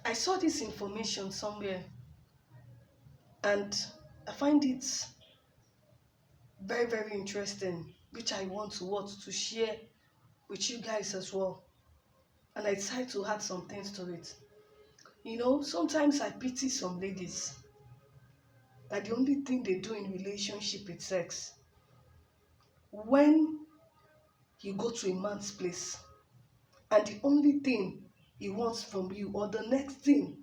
I saw this information somewhere, and I find it very, very interesting, which I want to share with you guys as well. And I decided to add some things to it. Sometimes I pity some ladies that the only thing they do in relationship is sex. When you go to a man's place and the only thing he wants from you, or the next thing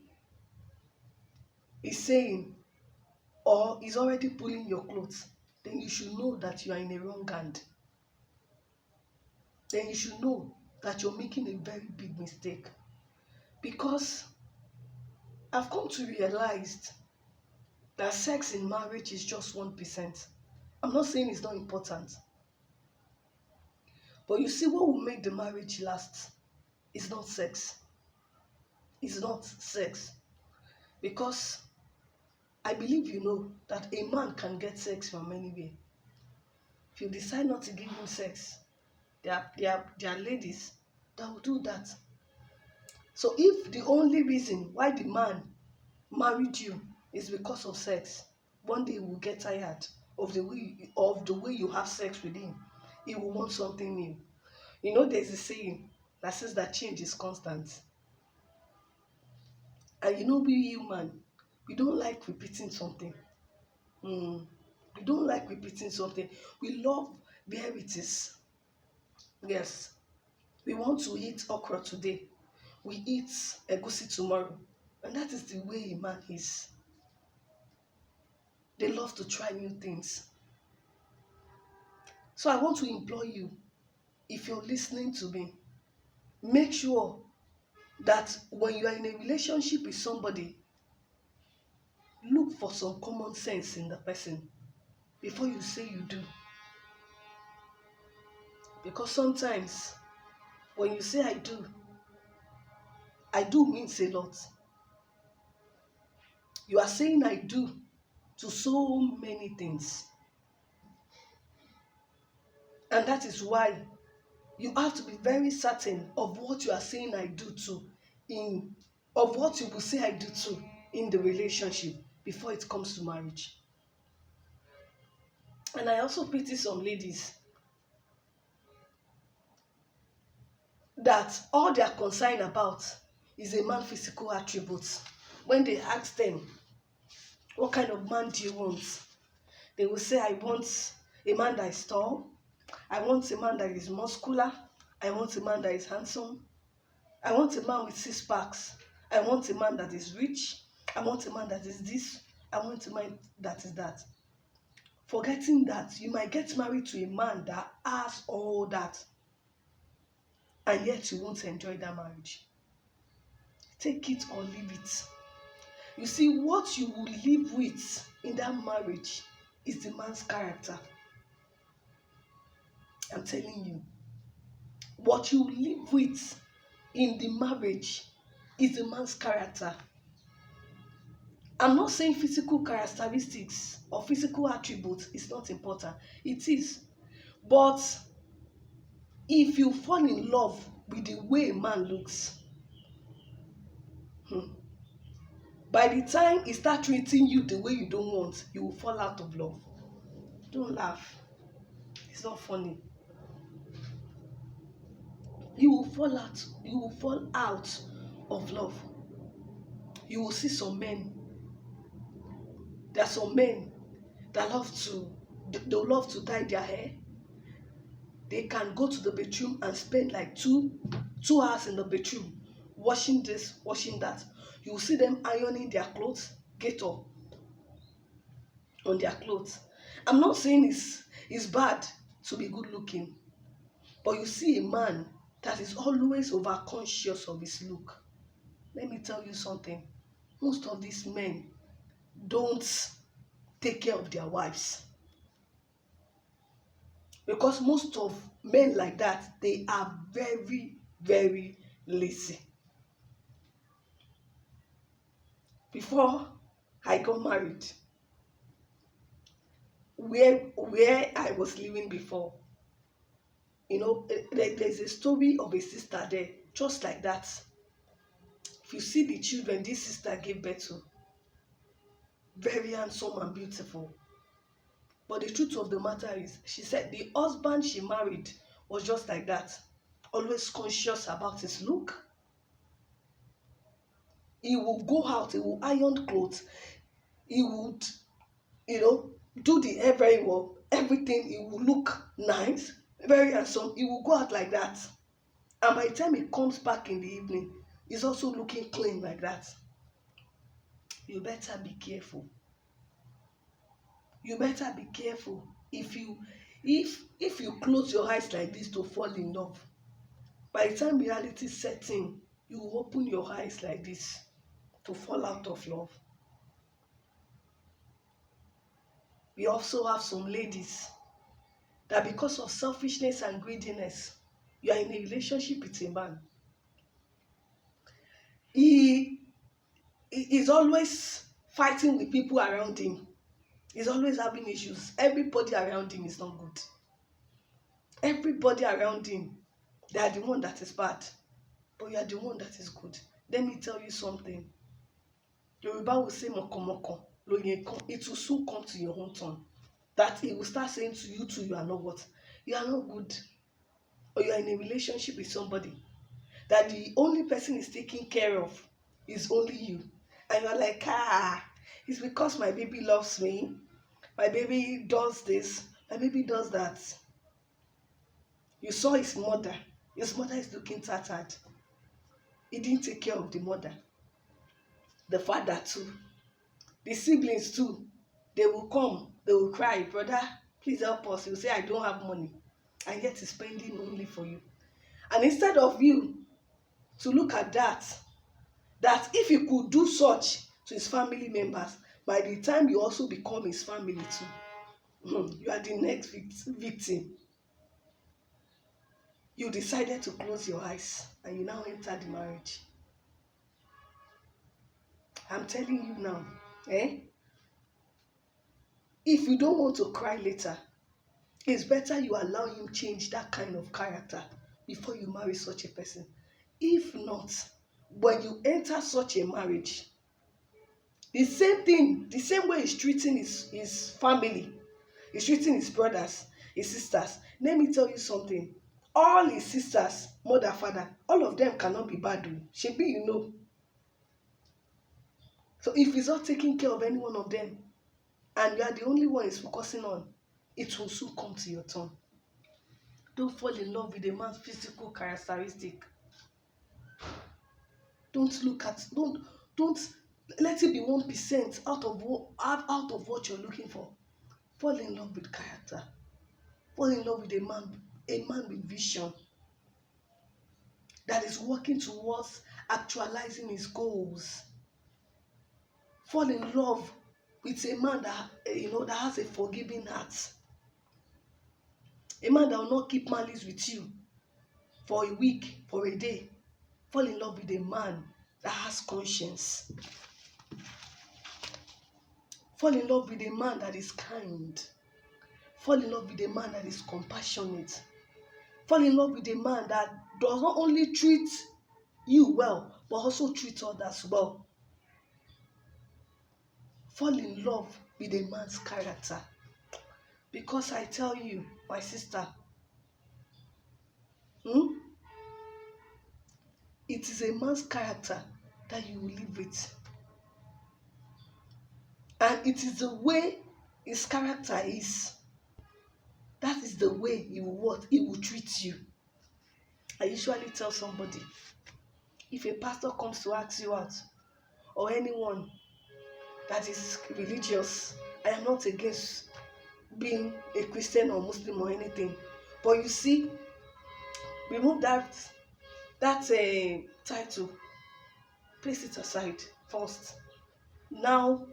he's saying, or he's already pulling your clothes, then you should know that you are in a wrong hand. Then you should know that you're making a very big mistake. Because I've come to realize that sex in marriage is just 1%. I'm not saying it's not important. But you see, what will make the marriage last is not sex. It's not sex. Because I believe you know that a man can get sex from anywhere. If you decide not to give him sex, there are ladies that will do that. So if the only reason why the man married you is because of sex, one day he will get tired of the way you have sex with him. He will want something new. There's a saying that says that change is constant. And we human, we don't like repeating something. We don't like repeating something. We love where it is. Yes. We want to eat okra today. We eat egusi tomorrow. And that is the way a man is. They love to try new things. So I want to implore you, if you're listening to me, make sure that when you are in a relationship with somebody, look for some common sense in the person before you say you do. Because sometimes when you say I do means a lot. You are saying I do to so many things. And that is why you have to be very certain of what you are saying I do to, of what you will say I do to in the relationship before it comes to marriage. And I also pity some ladies that all they are concerned about is a man's physical attributes. When they ask them, what kind of man do you want? They will say, I want a man that is tall. I want a man that is muscular. I want a man that is handsome. I want a man with 6 packs. I want a man that is rich. I want a man that is this. I want a man that is that. Forgetting that you might get married to a man that has all that, and yet you won't enjoy that marriage. Take it or leave it. You see, what you will live with in that marriage is the man's character. I'm telling you. What you live with in the marriage is the man's character. I'm not saying physical characteristics or physical attributes is not important. It is. But if you fall in love with the way a man looks, by the time he starts treating you the way you don't want, you will fall out of love. Don't laugh. It's not funny. You will fall out of love. You will see some men. There are some men that they love to dye their hair. They can go to the bedroom and spend like two hours in the bedroom, washing this, washing that. You will see them ironing their clothes, get up on their clothes. I'm not saying it's bad to be good looking, but you see a man that is always over-conscious of his look. Let me tell you something. Most of these men don't take care of their wives. Because most of men like that, they are very, very lazy. Before I got married, where I was living before, there's a story of a sister there, just like that. you see the children this sister gave birth to, very handsome and beautiful. But the truth of the matter is, she said the husband she married was just like that, always conscious about his look. He will go out, he will iron clothes, he would, do the hair very well, everything. He will look nice, very handsome. He will go out like that. And by the time he comes back in the evening, he's also looking clean like that. You better be careful. You better be careful. If you close your eyes like this to fall in love, by the time reality sets in, you will open your eyes like this to fall out of love. We also have some ladies that because of selfishness and greediness, you are in a relationship with a man. He is always fighting with people around him. He's always having issues. Everybody around him is not good. Everybody around him, they are the one that is bad, but you are the one that is good. Let me tell you something. Yoruba will say mokomoko, it will soon come to your own turn. That he will start saying to you too, you are not what? You are not good. Or you are in a relationship with somebody that the only person is taking care of is only you. And you are like, it's because my baby loves me. My baby does this. My baby does that. You saw his mother. His mother is looking tattered. He didn't take care of the mother. The father too. The siblings too. They will come. They will cry, brother, please help us. He'll say, I don't have money. And yet he's spending only for you. And instead of you to look at that if he could do such to his family members, by the time you also become his family too, you are the next victim. You decided to close your eyes and you now enter the marriage. I'm telling you now, if you don't want to cry later, it's better you allow him change that kind of character before you marry such a person. If not, when you enter such a marriage, the same way he's treating his family, he's treating his brothers, his sisters. Let me tell you something. All his sisters, mother, father, all of them cannot be bad. Shebi, you know. So if he's not taking care of any one of them, and you are the only one he's focusing on, it will soon come to your turn. Don't fall in love with a man's physical characteristic. Don't let it be 1% out of what you're looking for. Fall in love with character. Fall in love with a man with vision that is working towards actualizing his goals. Fall in love with a man that has a forgiving heart. A man that will not keep malice with you for a week, for a day. Fall in love with a man that has conscience. Fall in love with a man that is kind. Fall in love with a man that is compassionate. Fall in love with a man that does not only treat you well, but also treat others well. Fall in love with a man's character. Because I tell you, my sister, it is a man's character that you will live with. And it is the way his character is. That is the way he will treat you. I usually tell somebody, if a pastor comes to ask you out, or anyone that is religious, I am not against being a Christian or Muslim or anything, but you see, remove that title, place it aside first. Now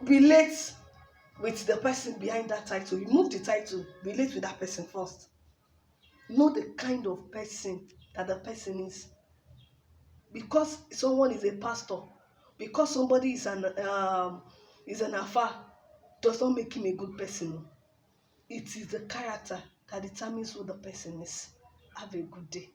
relate with the person behind that title. Remove the title, relate with that person first. Know the kind of person that the person is. Because someone is a pastor, because somebody is an alpha, does not make him a good person. It is the character that determines who the person is. Have a good day.